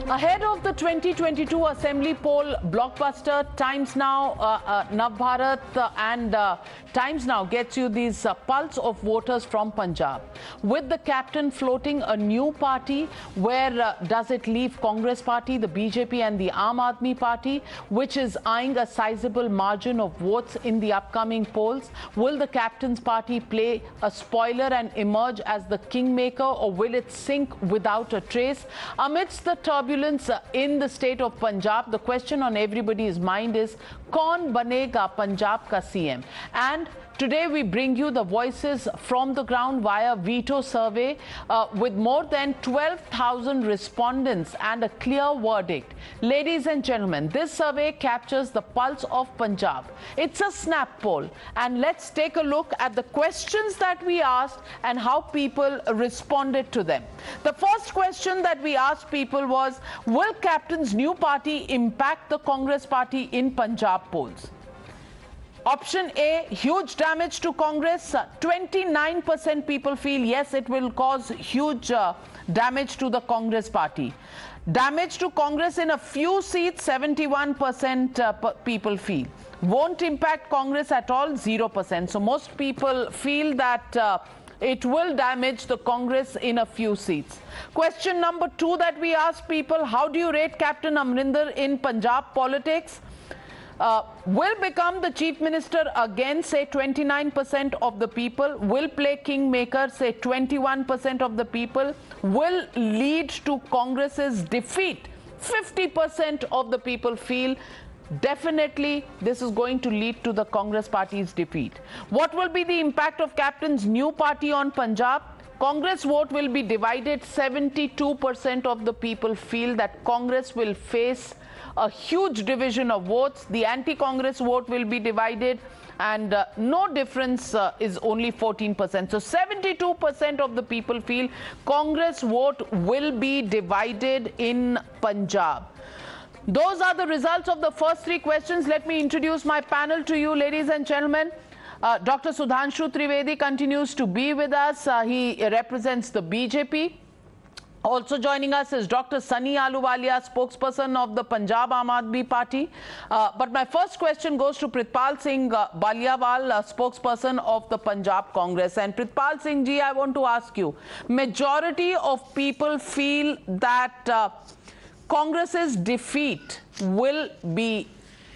Ahead of the 2022 Assembly poll, Blockbuster, Times Now, Navbharat and Times Now gets you these pulse of voters from Punjab. With the captain floating a new party, where does it leave Congress Party, the BJP and the Aam Aadmi Party, which is eyeing a sizable margin of votes in the upcoming polls? Will the captain's party play a spoiler and emerge as the kingmaker, or will it sink without a trace? Amidst the turbulence in the state of Punjab, the question on everybody's mind is, kaun banega Punjab ka CM? And today we bring you the voices from the ground via veto survey with more than 12,000 respondents and a clear verdict. Ladies and gentlemen, this survey captures the pulse of Punjab. It's a snap poll, and let's take a look at the questions that we asked and how people responded to them. The first question that we asked people was, will Captain's new party impact the Congress Party in Punjab polls? Option A, huge damage to Congress. 29% people feel yes, it will cause huge damage to the Congress Party. Damage to Congress in a few seats, 71% people feel. Won't impact Congress at all, 0%. So most people feel that it will damage the Congress in a few seats. Question number 2 that we asked people, how do you rate Captain Amrinder in Punjab politics? Will become the chief minister again, say 29% of the people. Will play kingmaker, say 21% of the people. Will lead to Congress's defeat, 50% of the people feel. Definitely this is going to lead to the Congress Party's defeat. What will be the impact of Captain's new party on Punjab? Congress vote will be divided. 72% of the people feel that Congress will face a huge division of votes. The anti-Congress vote will be divided, and no difference is only 14%. So 72% of the people feel Congress vote will be divided in Punjab. Those are the results of the first 3 questions. Let me introduce my panel to you, ladies and gentlemen. Dr. Sudhanshu Trivedi continues to be with us. He represents the BJP. Also joining us is Dr. Sunny Ahluwalia, spokesperson of the Punjab Aam Aadmi Party. But my first question goes to Pritpal Singh Baliawal, spokesperson of the Punjab Congress. And Pritpal Singh ji, I want to ask you, majority of people feel that Congress's defeat will be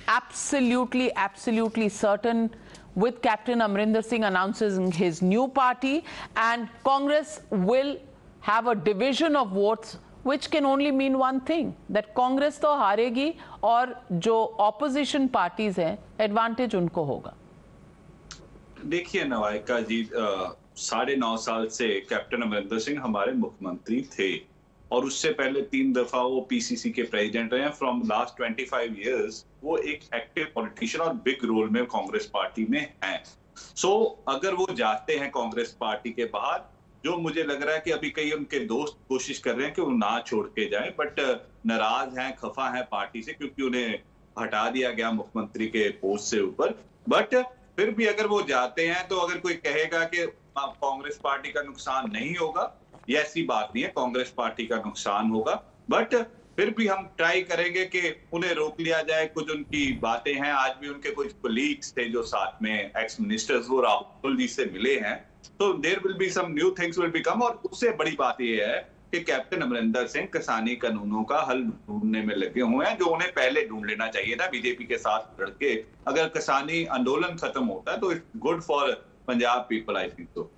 absolutely certain with Captain Amrinder Singh announcing his new party, and Congress will have a division of votes, which can only mean one thing, that Congress तो हारेगी और जो opposition parties हैं, advantage उनको होगा. देखिए नवायका जी, 9.5 साल से captain Amarinder Singh हमारे मुख्यमंत्री थे, और उससे पहले 3 दफा वो पीसीसी के प्रेसिडेंट रहे हैं. फ्रॉम लास्ट 25 इयर्स वो एक एक्टिव पॉलिटिशियन और बिग रोल में कांग्रेस पार्टी में हैं. सो अगर वो जाते हैं कांग्रेस पार्टी के बाहर, जो मुझे लग रहा है कि अभी कई उनके दोस्त कोशिश कर रहे हैं कि वो ना छोड़ के जाएं, बट नाराज हैं, खफा हैं पार्टी से, क्योंकि उन्हें हटा दिया गया मुख्यमंत्री के पोस्ट से ऊपर. बट फिर भी अगर वो जाते हैं, तो अगर कोई कहेगा कि कांग्रेस पार्टी का नुकसान नहीं होगा, ये ऐसी बात नहीं है. कांग्रेस पार्टी का नुकसान होगा, बट फिर भी हम ट्राई करेंगे कि उन्हें रोक लिया जाए. कुछ उनकी बातें हैं, आज भी उनके कुछ कोलीग्स थे जो साथ में एक्स मिनिस्टर्स, वो राहुल जी से मिले हैं. तो there will be some new things will become. और उससे बड़ी बात ये है कि कैप्टन अमरिंदर सिंह किसानी कानूनों का हल ढूंढने में लगे हुए हैं, जो उन्हें पहले ढूंढ लेना चाहिए था बीजेपी के साथ लड़के. अगर किसानी आंदोलन खत्म होता है तो it's good for Punjab people, I think so.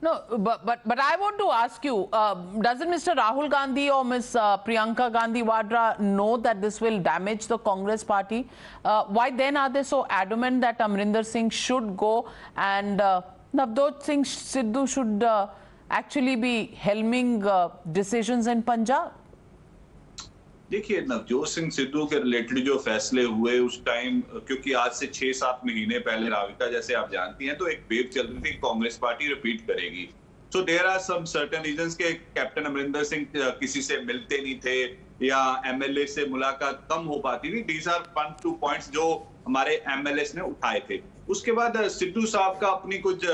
No, but I want to ask you, doesn't Mr. Rahul Gandhi or Ms. Priyanka Gandhi Vadra know that this will damage the Congress Party? Why then are they so adamant that Amrinder Singh should go and Navjot Singh Sidhu should actually be helming decisions in Punjab? देखिए, नवजोत सिंह सिद्धू के related जो फैसले हुए उस time, क्योंकि आज से 6-7 महीने पहले राविका, जैसे आप जानती हैं, तो एक वेव चल रही थी कांग्रेस पार्टी रिपीट करेगी. So there are some certain reasons के कैप्टन अमरिंदर सिंह किसी से मिलते नहीं थे या एमएलए से मुलाकात कम हो पाती थी. दीज आर 1-2 पॉइंट्स जो हमारे एमएलए ने उठाए थे. उसके बाद सिद्धू साहब का अपनी कुछ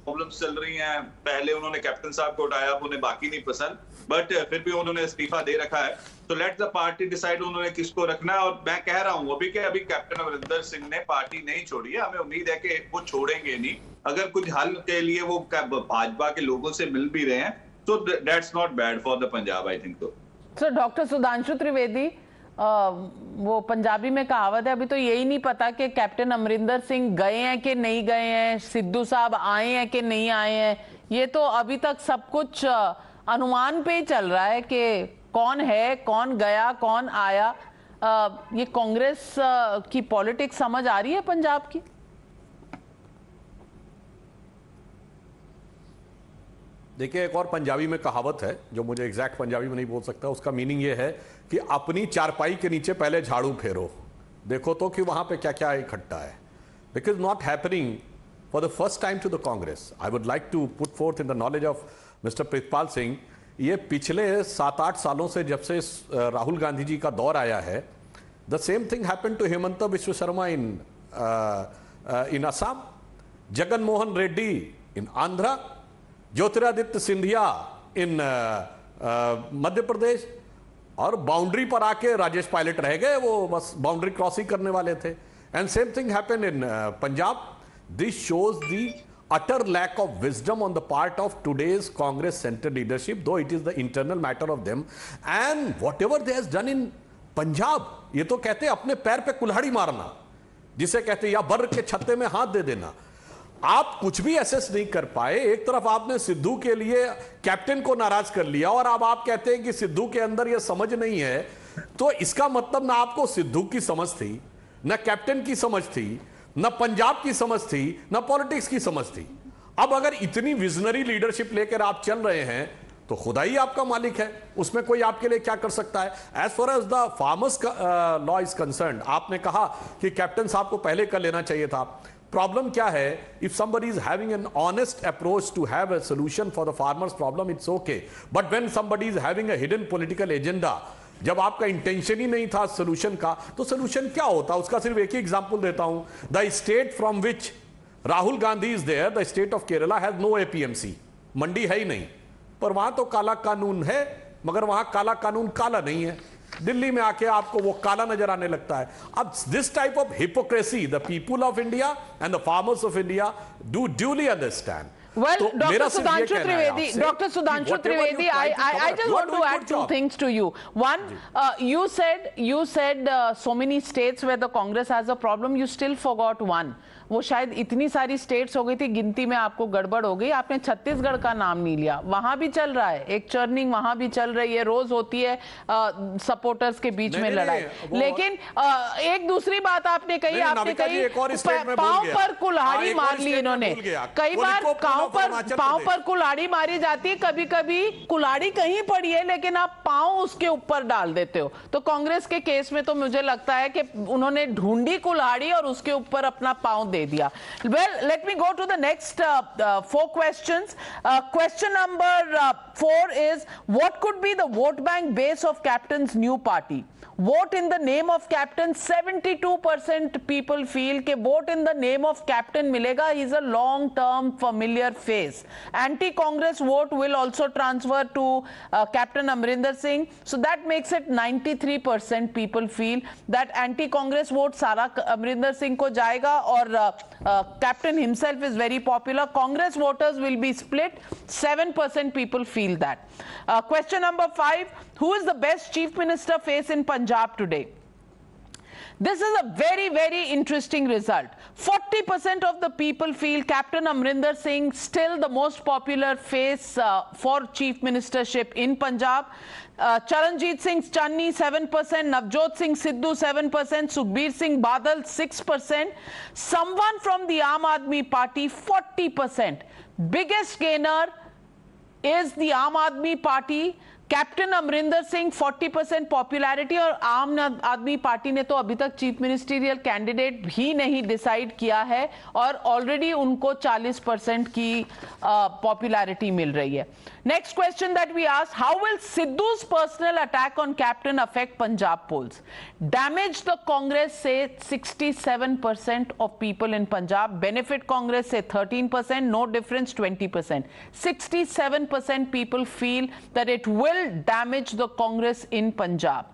प्रॉब्लम्स चल रही हैं। पहले उन्होंने कैप्टन साहब को उठाया, अब उन्हें बाकी नहीं पसंद, बट फिर भी उन्होंने इस्तीफा दे रखा है। तो लेट द पार्टी डिसाइड उन्होंने किसको रखना है। और मैं कह रहा हूं अभी कैप्टन अमरिंदर सिंह ने पार्टी नहीं छोड़ी है, हमें उम्मीद है कि वो छोड़ेंगे नहीं। अगर कुछ हल के लिए वो भाजपा के लोगों से मिल भी रहे हैं तो that's not bad for the Punjab, I think. तो डॉक्टर सुधांशु त्रिवेदी, वो पंजाबी में कहावत है, अभी तो यही नहीं पता कि कैप्टन अमरिंदर सिंह गए हैं कि नहीं गए हैं, सिद्धू साहब आए हैं कि नहीं आए हैं। ये तो अभी तक सब कुछ अनुमान पे ही चल रहा है कि कौन है, कौन गया, कौन आया। ये कांग्रेस की पॉलिटिक्स समझ आ रही है पंजाब की? देखिए, एक और पंजाबी में कहावत है जो मुझे एग्जैक्ट पंजाबी में नहीं बोल सकता, उसका मीनिंग ये है कि अपनी चारपाई के नीचे पहले झाड़ू फेरो, देखो तो कि वहां पे क्या क्या इकट्ठा है। Because not happening for the first time to the Congress. I would like to put forth in the knowledge of mister Pritpal Singh, ये पिछले 7-8 सालों से जब से राहुल गांधी जी का दौर आया है, the same thing happen to Himanta Biswa Sarma in Assam, Jagan Mohan Reddy in Andhra, Jyotiraditya Scindia in Madhya Pradesh, और बाउंड्री पर आके राजेश पायलट रह गए, वो बस बाउंड्री क्रॉसिंग करने वाले थे। And same thing happen in Punjab. This shows the utter lack of wisdom on the part of today's Congress center leadership, though it is the internal matter of them. And whatever they has done in Punjab, ये तो कहते हैं अपने पैर पे कुल्हाड़ी मारना, जिसे कहते हैं या बर के छत्ते में हाथ दे देना। आप कुछ भी एसेस नहीं कर पाए। एक तरफ आपने सिद्धू के लिए कैप्टन को नाराज कर लिया और अब आप कहते हैं कि सिद्धू के अंदर यह समझ नहीं है, तो इसका मतलब ना आपको सिद्धू की समझ थी, ना कैप्टन की समझ थी, ना पंजाब की समझ थी, ना पॉलिटिक्स की समझ थी। अब अगर इतनी विजनरी लीडरशिप लेकर आप चल रहे हैं तो खुदा ही आपका मालिक है, उसमें कोई आपके लिए क्या कर सकता है। As far as the farmers law is concern, आपने कहा कि कैप्टन साहब को पहले कर लेना चाहिए था। प्रॉब्लम क्या है, if somebody is having an honest approach to have a solution for the farmers problem, it's okay, but when somebody is having a hidden political agenda, जब आपका इंटेंशन ही नहीं था सोल्यूशन का, तो सोल्यूशन क्या होता? उसका सिर्फ एक ही एग्जांपल देता हूं। The state from which Rahul Gandhi is there, the state of Kerala has no APMC, मंडी है ही नहीं, पर वहां तो काला कानून है, मगर वहां काला कानून काला नहीं है। दिल्ली में आके आपको वो काला नजर आने लगता है। अब this type of hypocrisy the people of India and the farmers of India do duly understand. Well, Dr. Sudhanshu Trivedi, I just want to add two things to you. One, you said so many states where the Congress has a problem. You still forgot one. वो शायद इतनी सारी states हो गई थी, गिनती में आपको गड़बड़ हो गई, आपने छत्तीसगढ़ का नाम नहीं लिया। वहां भी चल रहा है एक चर्निंग, वहां भी चल रही है, रोज होती है सपोर्टर्स के बीच में लड़ाई। लेकिन एक दूसरी बात आपने कही, पांव पर कुल्हाड़ी मार ली इन्होंने। कई बार पांव पर कुल्हाड़ी मारी जाती है, कभी कभी कुल्हाड़ी कहीं पड़ी है लेकिन आप पांव उसके ऊपर डाल देते हो। तो कांग्रेस के केस में तो मुझे लगता है कि उन्होंने ढूंढी कुल्हाड़ी और उसके ऊपर अपना पांव दे दिया। Well, let me go to the next 4 questions. Question number 4 is, what could be the vote bank base of Captain's new party? Vote in the name of Captain, 72% people feel कि vote in the name of Captain मिलेगा. He is a long-term familiar face. Anti-Congress vote will also transfer to Captain Amrinder Singh. So that makes it 93% people feel that anti-Congress vote सारा Amrinder Singh को जाएगा और Captain himself is very popular. Congress voters will be split. 7% people feel that. Question number 5. Who is the best chief minister face in Punjab today? This is a very, very interesting result. 40% of the people feel Captain Amrinder Singh still the most popular face for chief ministership in Punjab. Charanjit Singh Channi 7%, Navjot Singh Sidhu 7%, Sukhbir Singh Badal 6%, someone from the Aam Aadmi Party 40%. Biggest gainer is the Aam Aadmi Party. Captain Amarinder Singh 40% popularity, और आम आदमी party ने तो अभी तक chief ministerial candidate भी नहीं decide किया है और ऑलरेडी उनको 40% की पॉपुलैरिटी मिल रही है. Next question that we asked, how will Sidhu's personal attack on Captain affect Punjab polls? Damage the Congress, say 67% of people in Punjab. Benefit Congress, say 13%. No difference, 20%. 67% people feel that it will damage the Congress in Punjab.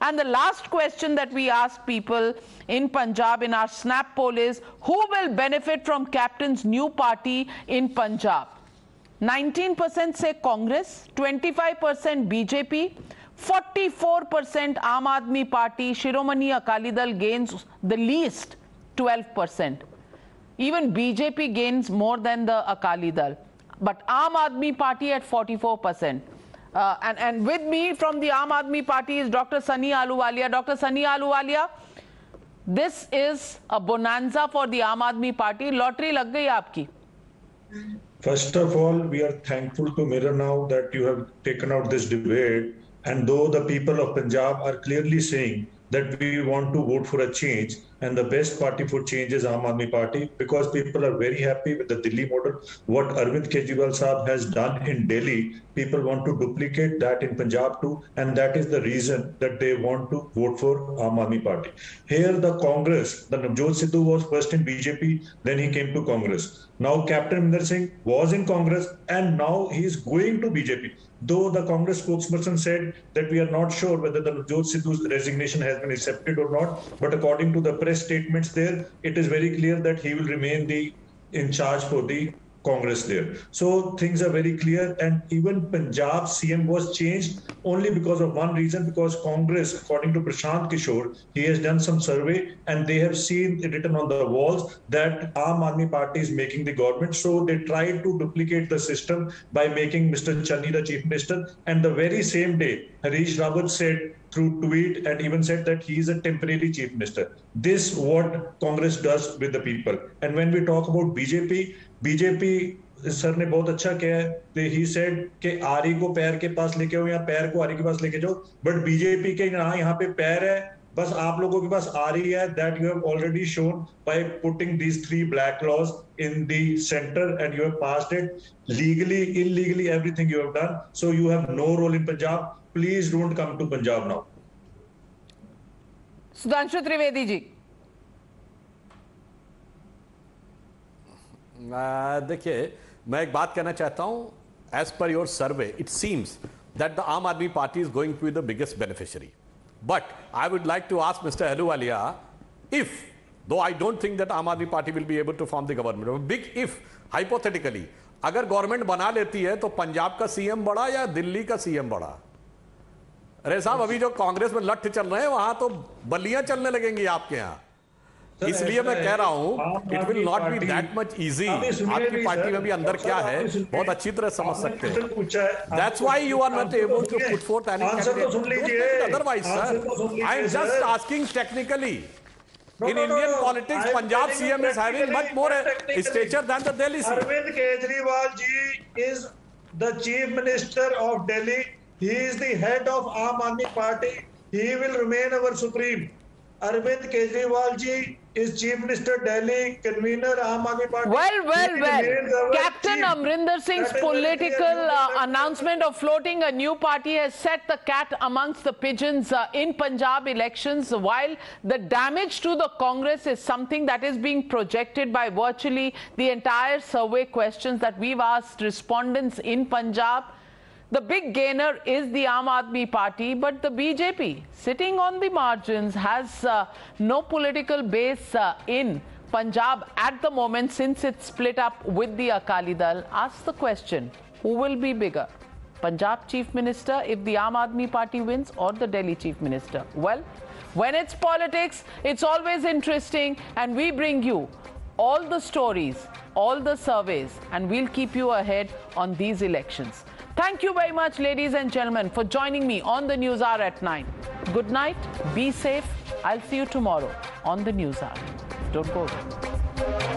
And the last question that we asked people in Punjab in our Snap poll is, who will benefit from Captain's new party in Punjab? 19% say Congress, 25% BJP, 44% Aam Aadmi Party. Shiromani Akali Dal gains the least, 12%. Even BJP gains more than the Akali Dal. But Aam Aadmi Party at 44%. And with me from the Aam Aadmi Party is Dr. Sunny Ahluwalia. Dr. Sunny Ahluwalia, this is a bonanza for the Aam Aadmi Party. Lottery lag gayi aapki. First of all, we are thankful to Mirror Now that you have taken out this debate. And though the people of Punjab are clearly saying that we want to vote for a change, and the best party for change is Aam Aadmi Party, because people are very happy with the Delhi model. What Arvind Kejriwal Saab has done in Delhi, people want to duplicate that in Punjab too, and that is the reason that they want to vote for Aam Aadmi Party. Here the Congress, the Navjot Sidhu was first in BJP, then he came to Congress. Now Captain Amrinder Singh was in Congress and now he is going to BJP. Though the Congress spokesperson said that we are not sure whether the Navjot Sidhu's resignation has been accepted or not, but according to the press statements there, it is very clear that he will remain in charge for the Congress there. So things are very clear, and even Punjab CM was changed only because of one reason, because Congress, according to Prashant Kishore, he has done some survey and they have seen it written on the walls that Aam Aadmi Party is making the government. So they tried to duplicate the system by making Mr. Channi the chief minister, and the very same day Harish Rawat said through tweet and even said that he is a temporary chief minister. This what Congress does with the people. And when we talk about BJP sir ने बहुत अच्छा किया है. He said कि आरी को पैर के पास लेके आओ या पैर को आरी के पास लेके जाओ, but BJP के यहाँ पे पैर है, बस आप लोगों के पास आरी है. That you have already shown by putting these 3 black laws in the center, and you have passed it legally, illegally, everything you have done. So you have no role in Punjab. Please don't come to Punjab now. Sudhanshu Trivedi ji. देखिए, मैं एक बात कहना चाहता हूं. As per your survey, it seems that the Aam Aadmi Party is going to be the biggest beneficiary. But I would like to ask Mr. Ahluwalia, if, though I don't think that Aam Aadmi Party will be able to form the government, a big if, hypothetically, अगर government बना लेती है तो पंजाब का CM बड़ा या दिल्ली का CM बड़ा? अरे साहब, अभी जो कांग्रेस में लठ चल रहे हैं वहां तो बल्लियां चलने लगेंगी आपके यहाँ. इसलिए मैं कह रहा हूं, it will not be that much easy. आपकी पार्टी में भी अंदर क्या है बहुत अच्छी तरह समझ सकते हैं. That's why you are not able to put forth any candidate. Otherwise sir, I am just asking technically. In Indian politics, Punjab CM is having much more stature than the Delhi CM. Arvind Kejriwal ji is the chief minister of Delhi. He is the head of Aam Aadmi Party. He will remain our supreme. Arvind Kejriwal ji is chief minister Delhi, convener Aam Aadmi Party. Well. Captain Amrinder Singh's political announcement of floating a new party has set the cat amongst the pigeons in Punjab elections, while the damage to the Congress is something that is being projected by virtually the entire survey questions that we've asked respondents in Punjab. The big gainer is the Aam Aadmi Party, but the BJP, sitting on the margins, has no political base in Punjab at the moment since it's split up with the Akali Dal. Ask the question, who will be bigger? Punjab Chief Minister if the Aam Aadmi Party wins, or the Delhi Chief Minister? Well, when it's politics, it's always interesting, and we bring you all the stories, all the surveys, and we'll keep you ahead on these elections. Thank you very much, ladies and gentlemen, for joining me on the News Hour at 9. Good night, be safe. I'll see you tomorrow on the News Hour. Don't go away.